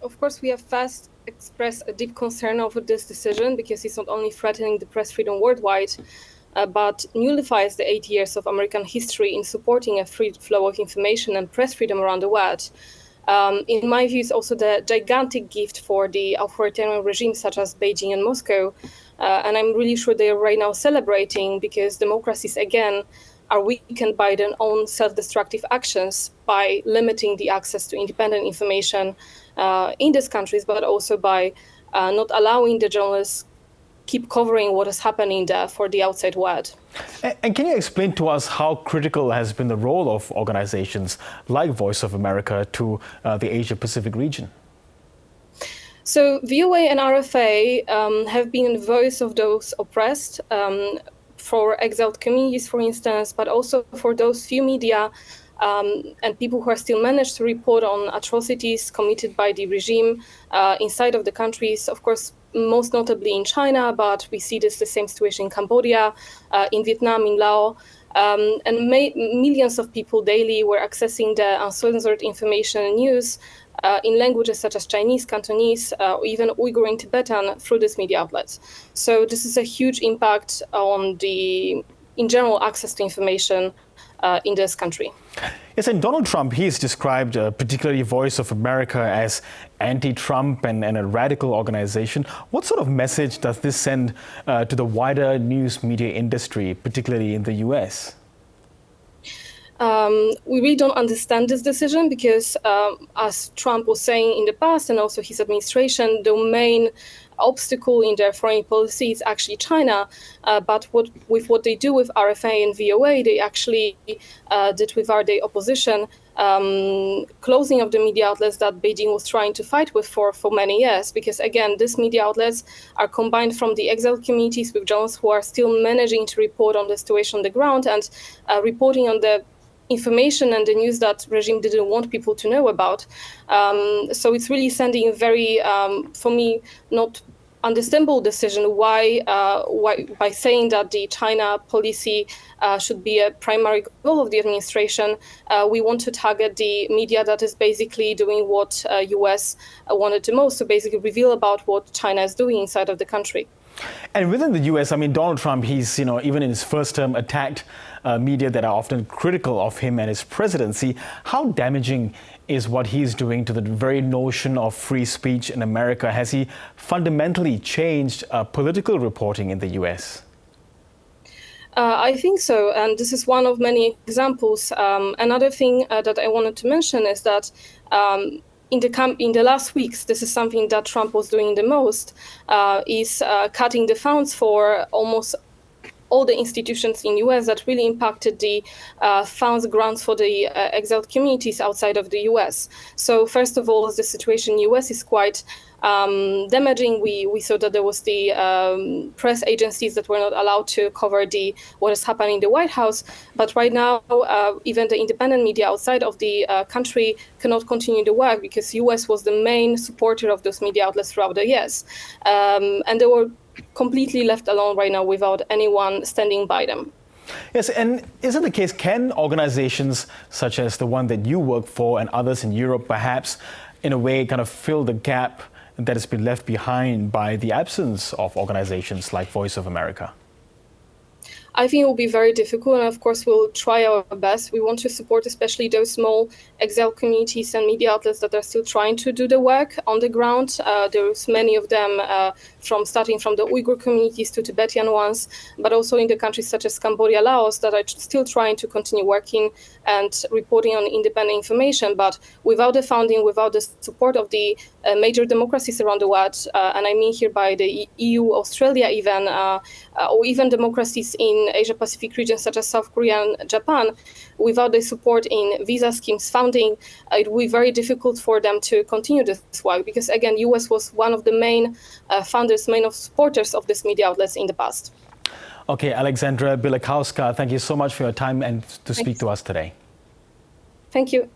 of course, we have first expressed a deep concern over this decision because it's not only threatening the press freedom worldwide, but nullifies the 80 years of American history in supporting a free flow of information and press freedom around the world. In my view, it's also the gigantic gift for the authoritarian regimes such as Beijing and Moscow. And I'm really sure they are right now celebrating because democracies, again, are weakened by their own self-destructive actions by limiting the access to independent information in these countries, but also by not allowing the journalists keep covering what is happening there for the outside world. And can you explain to us how critical has been the role of organizations like Voice of America to the Asia-Pacific region? So VOA and RFA have been the voice of those oppressed, for exiled communities, for instance, but also for those few media and people who are still managed to report on atrocities committed by the regime inside of the countries, of course, most notably in China, but we see the same situation in Cambodia, in Vietnam, in Laos. And millions of people daily were accessing the uncensored information and news in languages such as Chinese, Cantonese, or even Uyghur and Tibetan through these media outlets. So this is a huge impact on the, in general, access to information in this country. Yes, and Donald Trump, he's described particularly Voice of America as anti-Trump and a radical organization. What sort of message does this send to the wider news media industry, particularly in the US? We really don't understand this decision because, as Trump was saying in the past, and also his administration, the main obstacle in their foreign policy is actually China. But what they do with RFA and VOA, they actually did with our day opposition, closing of the media outlets that Beijing was trying to fight with for many years. Because again, these media outlets are combined from the exiled communities with journalists who are still managing to report on the situation on the ground and reporting on the information and the news that regime didn't want people to know about. So it's really sending a very, for me, not understandable decision why by saying that the China policy should be a primary goal of the administration, we want to target the media that is basically doing what US wanted the most, to basically reveal about what China is doing inside of the country. And within the US, I mean, Donald Trump, he's, even in his first term, attacked media that are often critical of him and his presidency. How damaging is what he's doing to the very notion of free speech in America? Has he fundamentally changed political reporting in the US? I think so, and this is one of many examples. Another thing that I wanted to mention is that in the last weeks, this is something that Trump was doing the most, is cutting the funds for almost all the institutions in US that really impacted the funds grants for the exiled communities outside of the US. So first of all, the situation in US is quite damaging. We saw that there was the press agencies that were not allowed to cover what is happening in the White House. But right now, even the independent media outside of the country cannot continue the work because US was the main supporter of those media outlets throughout the years. And they were completely left alone right now without anyone standing by them. Yes, and is it the case, can organizations such as the one that you work for and others in Europe perhaps in a way kind of fill the gap that has been left behind by the absence of organizations like Voice of America? I think it will be very difficult, and of course we'll try our best. We want to support especially those small exiled communities and media outlets that are still trying to do the work on the ground. There's many of them starting from the Uyghur communities to Tibetan ones, but also in the countries such as Cambodia, Laos, that are still trying to continue working and reporting on independent information. But without the funding, without the support of the major democracies around the world, and I mean here by the EU, Australia even, or even democracies in Asia-Pacific regions such as South Korea and Japan, without the support in visa schemes funding, it will be very difficult for them to continue this work because, again, US was one of the main funders, main supporters of these media outlets in the past. Okay, Alexandra Bielakowska, thank you so much for your time and to speak to us today. Thank you.